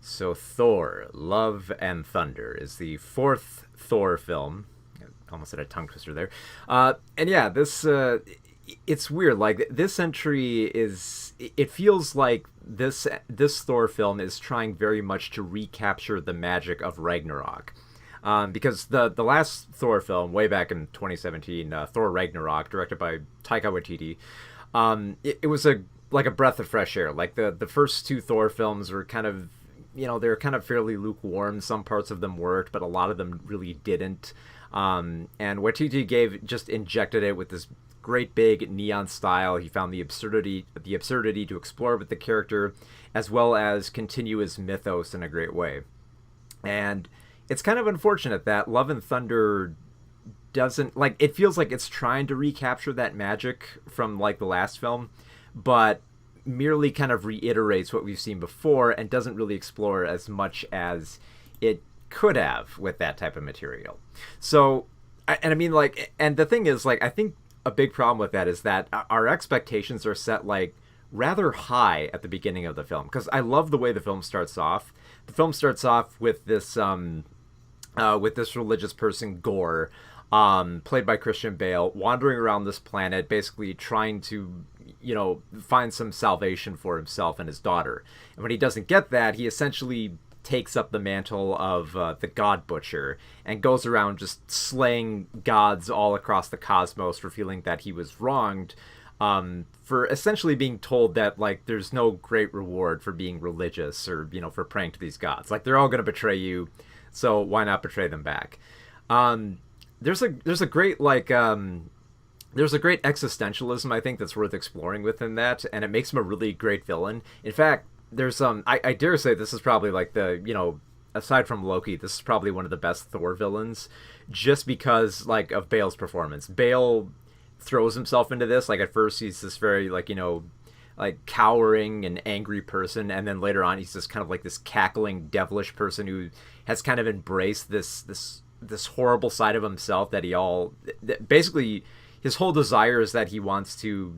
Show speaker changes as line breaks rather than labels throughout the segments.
So Thor, Love and Thunder is the fourth Thor film. Almost had a tongue twister there. And yeah, this it's weird. Like this entry is, it feels like this Thor film is trying very much to recapture the magic of Ragnarok. Because the last Thor film, way back in 2017, Thor Ragnarok, directed by Taika Waititi, it was a like a breath of fresh air. Like the first two Thor films were kind of, they were kind of fairly lukewarm. Some parts of them worked, but a lot of them really didn't. And Waititi just injected it with this great big neon style. He found the absurdity to explore with the character, as well as continue his mythos in a great way. And it's kind of unfortunate that Love and Thunder doesn't, like, it feels like it's trying to recapture that magic from like the last film, but merely kind of reiterates what we've seen before and doesn't really explore as much as it could have with that type of material. So, and I mean, like, and the thing is, like, I think a big problem with that is that our expectations are set like rather high at the beginning of the film, because I love the way the film starts off. The film starts off with this religious person, Gore, played by Christian Bale, wandering around this planet, basically trying to, find some salvation for himself and his daughter. And when he doesn't get that, he essentially takes up the mantle of the God Butcher and goes around just slaying gods all across the cosmos for feeling that he was wronged, for essentially being told that, like, there's no great reward for being religious or, for praying to these gods. Like, they're all going to betray you, so why not betray them back? There's a great, like, there's a great existentialism, I think, that's worth exploring within that, and it makes him a really great villain. In fact, there's I dare say this is probably like the, aside from Loki, this is probably one of the best Thor villains, just because, like, of Bale's performance. Bale throws himself into this. Like, at first he's this very, like, like, cowering and angry person, and then later on he's just kind of like this cackling, devilish person who has kind of embraced this horrible side of himself basically his whole desire is that he wants to,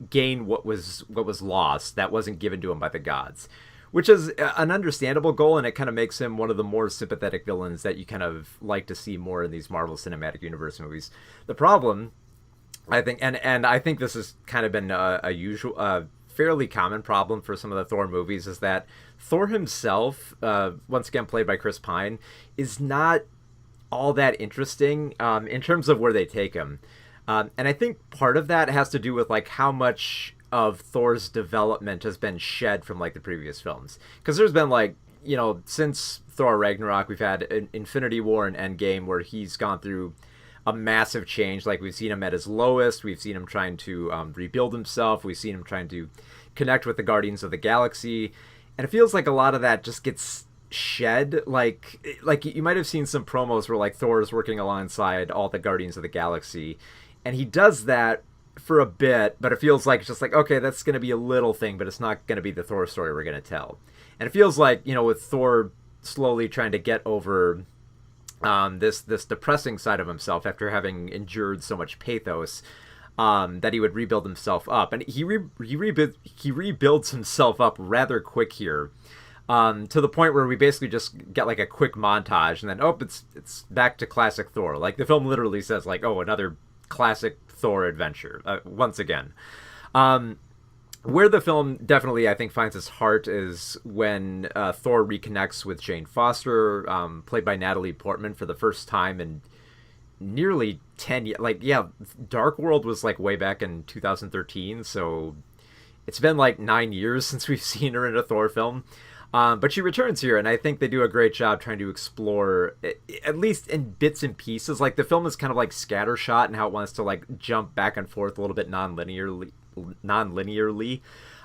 gain what was lost, that wasn't given to him by the gods, which is an understandable goal, and it kind of makes him one of the more sympathetic villains that you kind of like to see more in these Marvel Cinematic Universe movies. The problem, I think, and I think this has kind of been a fairly common problem for some of the Thor movies, is that Thor himself, once again played by Chris Pine, is not all that interesting in terms of where they take him. And I think part of that has to do with, like, how much of Thor's development has been shed from, like, the previous films. Because there's been, like, since Thor Ragnarok, we've had Infinity War and Endgame, where he's gone through a massive change. Like, we've seen him at his lowest, we've seen him trying to rebuild himself, we've seen him trying to connect with the Guardians of the Galaxy, and it feels like a lot of that just gets shed. Like you might have seen some promos where, like, Thor is working alongside all the Guardians of the Galaxy, and he does that for a bit, but it feels like it's just like, okay, that's going to be a little thing, but it's not going to be the Thor story we're going to tell. And it feels like, with Thor slowly trying to get over this depressing side of himself after having endured so much pathos, that he would rebuild himself up, and he rebuilds himself up rather quick here, to the point where we basically just get, like, a quick montage, and then it's back to classic Thor. Like, the film literally says, like, another classic Thor adventure once again. Where the film definitely, I think, finds its heart is when Thor reconnects with Jane Foster, played by Natalie Portman, for the first time in nearly 10 years. Like, yeah, Dark World was, like, way back in 2013, so it's been, like, 9 years since we've seen her in a Thor film. But she returns here, and I think they do a great job trying to explore, at least in bits and pieces. Like, the film is kind of like scattershot and how it wants to, like, jump back and forth a little bit non-linearly.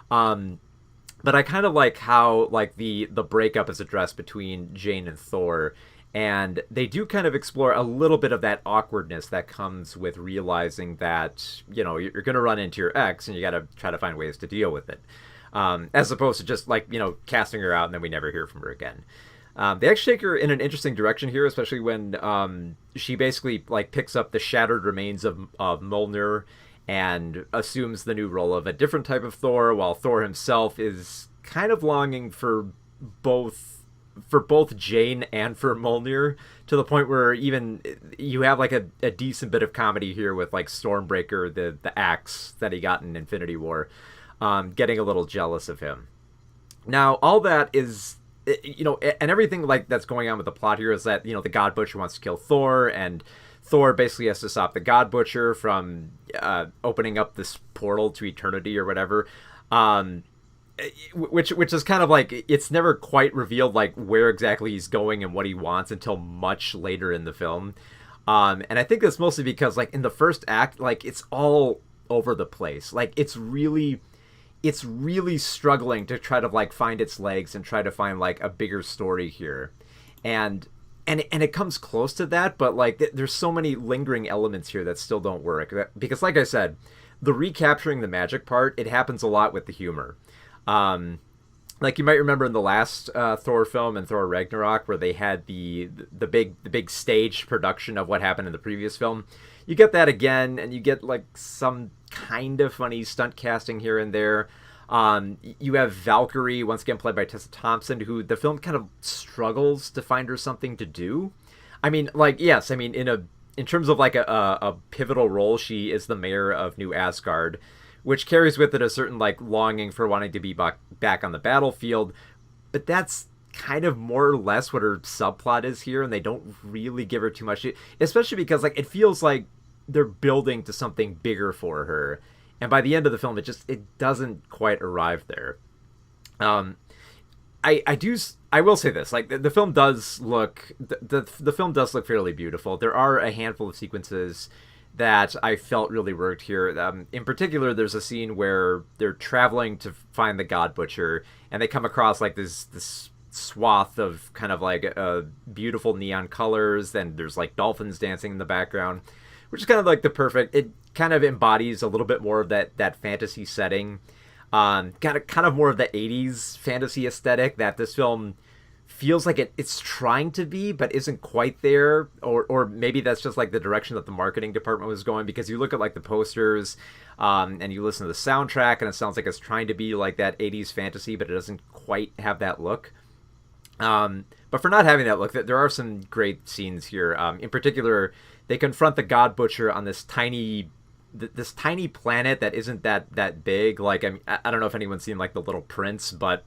But I kind of like how, like, the breakup is addressed between Jane and Thor, and they do kind of explore a little bit of that awkwardness that comes with realizing that, you're going to run into your ex, and you got to try to find ways to deal with it. As opposed to just, like, casting her out and then we never hear from her again. They actually take her in an interesting direction here, especially when she basically, like, picks up the shattered remains of Mjolnir and assumes the new role of a different type of Thor, while Thor himself is kind of longing both for both Jane and for Mjolnir, to the point where even you have like a decent bit of comedy here with like Stormbreaker, the axe that he got in Infinity War, getting a little jealous of him. Now, all that is, and everything like that's going on with the plot here is that, the God Butcher wants to kill Thor, and Thor basically has to stop the God Butcher from opening up this portal to eternity or whatever. Which is kind of like, it's never quite revealed like where exactly he's going and what he wants until much later in the film. And I think that's mostly because like in the first act, like it's all over the place. Like it's really struggling to try to like find its legs and try to find like a bigger story here. And it comes close to that, but like there's so many lingering elements here that still don't work. Because like I said, the recapturing the magic part, it happens a lot with the humor. Like you might remember in the last Thor film and Thor Ragnarok, where they had the big stage production of what happened in the previous film. You get that again, and you get like some kind of funny stunt casting here and there. You have Valkyrie, once again played by Tessa Thompson, who the film kind of struggles to find her something to do. I mean, like, yes, I mean in terms of like a pivotal role, she is the mayor of New Asgard, which carries with it a certain like longing for wanting to be back on the battlefield. But that's kind of more or less what her subplot is here, and they don't really give her too much, especially because like it feels like they're building to something bigger for her, and by the end of the film it doesn't quite arrive there. I will say this, like the film does look the film does look fairly beautiful. There are a handful of sequences that I felt really worked here. In particular, there's a scene where they're traveling to find the God Butcher, and they come across like this swath of kind of like beautiful neon colors. Then there's like dolphins dancing in the background, which is kind of like the perfect. It kind of embodies a little bit more of that fantasy setting, kind of more of the 80s fantasy aesthetic that this film feels like it's trying to be, but isn't quite there, or maybe that's just like the direction that the marketing department was going, because you look at like the posters, and you listen to the soundtrack, and it sounds like it's trying to be like that 80s fantasy, but it doesn't quite have that look. But for not having that look, there are some great scenes here. In particular, they confront the God Butcher on this tiny planet that isn't that big. Like, I mean, I don't know if anyone's seen like The Little Prince, but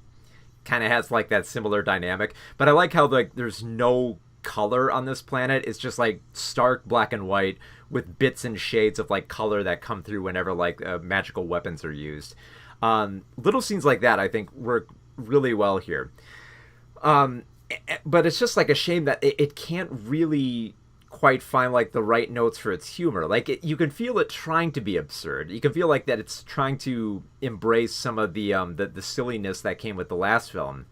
kind of has like that similar dynamic. But I like how like there's no color on this planet. It's just like stark black and white with bits and shades of like color that come through whenever like magical weapons are used. Little scenes like that I think work really well here. But it's just like a shame that it can't really quite find like the right notes for its humor. Like you can feel it trying to be absurd. You can feel like that it's trying to embrace some of the silliness that came with the last film.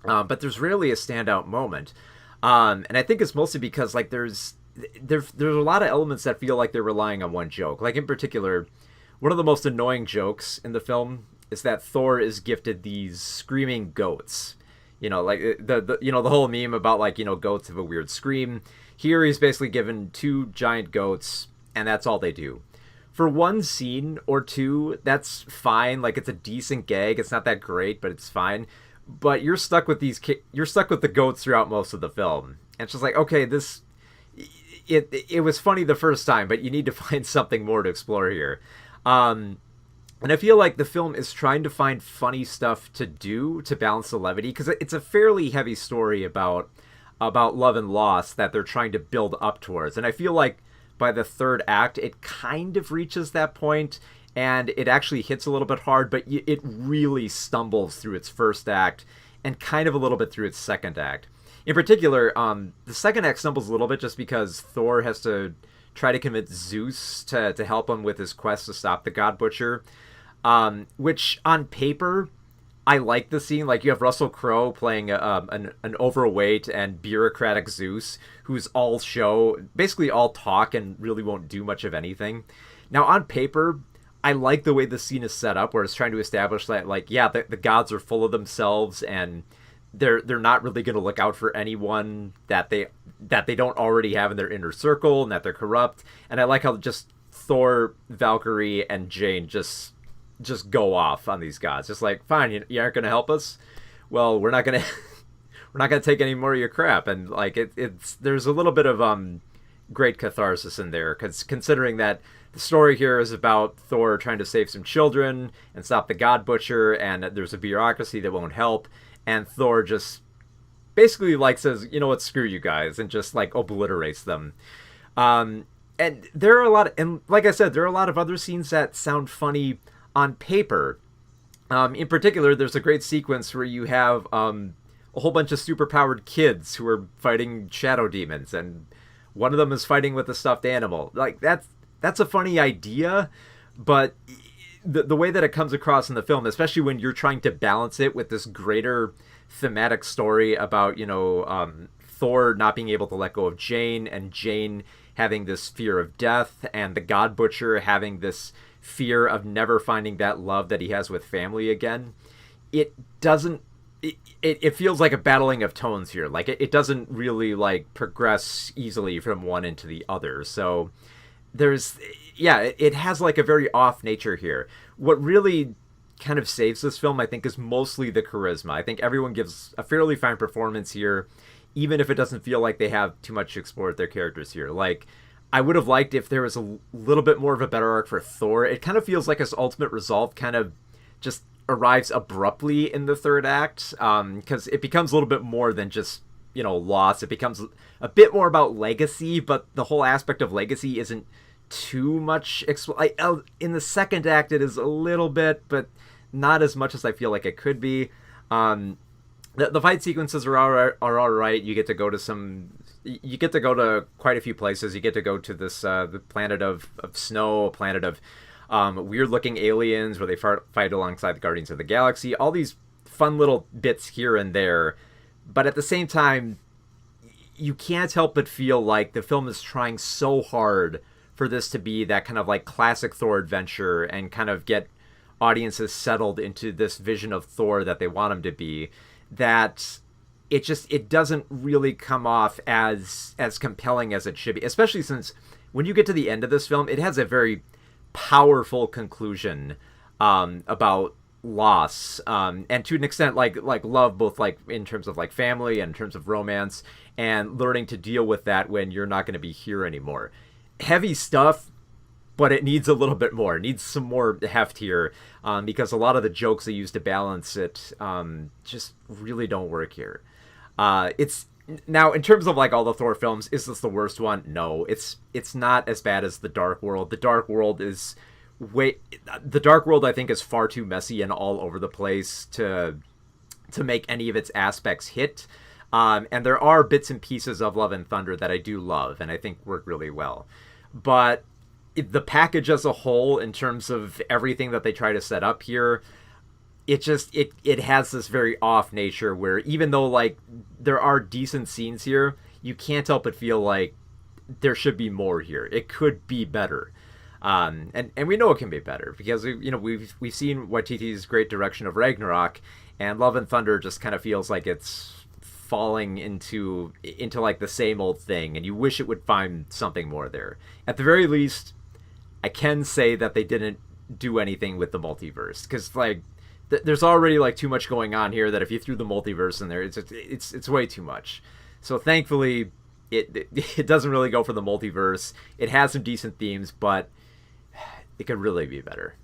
But there's rarely a standout moment. And I think it's mostly because like there's a lot of elements that feel like they're relying on one joke. Like in particular, one of the most annoying jokes in the film is that Thor is gifted these screaming goats. Like the whole meme about like, goats have a weird scream. Here he's basically given 2 giant goats, and that's all they do. For one scene or two, that's fine. Like, it's a decent gag. It's not that great, but it's fine. But you're stuck with the goats throughout most of the film. And it's just like, okay, it was funny the first time, but you need to find something more to explore here. And I feel like the film is trying to find funny stuff to do to balance the levity, because it's a fairly heavy story about love and loss that they're trying to build up towards. And I feel like by the third act, it kind of reaches that point, and it actually hits a little bit hard, but it really stumbles through its first act and kind of a little bit through its second act. In particular, the second act stumbles a little bit just because Thor has to try to convince Zeus to help him with his quest to stop the God Butcher, which on paper, I like the scene. Like, you have Russell Crowe playing an overweight and bureaucratic Zeus who's all show, basically all talk, and really won't do much of anything. Now, on paper, I like the way the scene is set up, where it's trying to establish that, like, yeah, the gods are full of themselves, and they're not really going to look out for anyone that they don't already have in their inner circle, and that they're corrupt. And I like how just Thor, Valkyrie, and Jane just just go off on these gods. Just like, fine, you aren't going to help us. Well, we're not going to we're not going to take any more of your crap. And like it's there's a little bit of great catharsis in there, because considering that the story here is about Thor trying to save some children and stop the God Butcher, and there's a bureaucracy that won't help, and Thor just basically like says, you know what, screw you guys, and just like obliterates them. And there are a lot, and like I said, there are a lot of other scenes that sound funny on paper. In particular, there's a great sequence where you have a whole bunch of superpowered kids who are fighting shadow demons, and one of them is fighting with a stuffed animal. Like that's a funny idea, but the way that it comes across in the film, especially when you're trying to balance it with this greater thematic story about, Thor not being able to let go of Jane, and Jane having this fear of death, and the God Butcher having this fear of never finding that love that he has with family again, it doesn't it feels like a battling of tones here. Like it doesn't really like progress easily from one into the other. So it has like a very off nature here. What really kind of saves this film, I think, is mostly the charisma. I think everyone gives a fairly fine performance here, even if it doesn't feel like they have too much to explore with their characters here. Like, I would have liked if there was a little bit more of a better arc for Thor. It kind of feels like his ultimate resolve kind of just arrives abruptly in the third act, because it becomes a little bit more than just, loss. It becomes a bit more about legacy, but the whole aspect of legacy isn't too much. In the second act, it is a little bit, but not as much as I feel like it could be. The fight sequences are all right. You get to go to quite a few places. You get to go to this the planet of snow, a planet of weird looking aliens where they fight alongside the Guardians of the Galaxy. All these fun little bits here and there, but at the same time, you can't help but feel like the film is trying so hard for this to be that kind of like classic Thor adventure and kind of get audiences settled into this vision of Thor that they want him to be, that it doesn't really come off as compelling as it should be, especially since when you get to the end of this film, it has a very powerful conclusion about loss, and to an extent like love, both like in terms of like family and in terms of romance, and learning to deal with that when you're not going to be here anymore. Heavy stuff, but it needs a little bit more. It needs some more heft here, because a lot of the jokes they use to balance it just really don't work here. It's now, in terms of like all the Thor films, is this the worst one? No, it's not as bad as The Dark World. The Dark World I think is far too messy and all over the place to make any of its aspects hit. And there are bits and pieces of Love and Thunder that I do love and I think work really well. But the package as a whole, in terms of everything that they try to set up here, it has this very off nature where even though like there are decent scenes here, you can't help but feel like there should be more here. It could be better. And we know it can be better because we've seen Waititi's great direction of Ragnarok, and Love and Thunder just kind of feels like it's falling into like the same old thing, and you wish it would find something more there. At the very least, I can say that they didn't do anything with the multiverse, because like there's already like too much going on here that if you threw the multiverse in there, it's way too much. So thankfully, it doesn't really go for the multiverse. It has some decent themes, but it could really be better.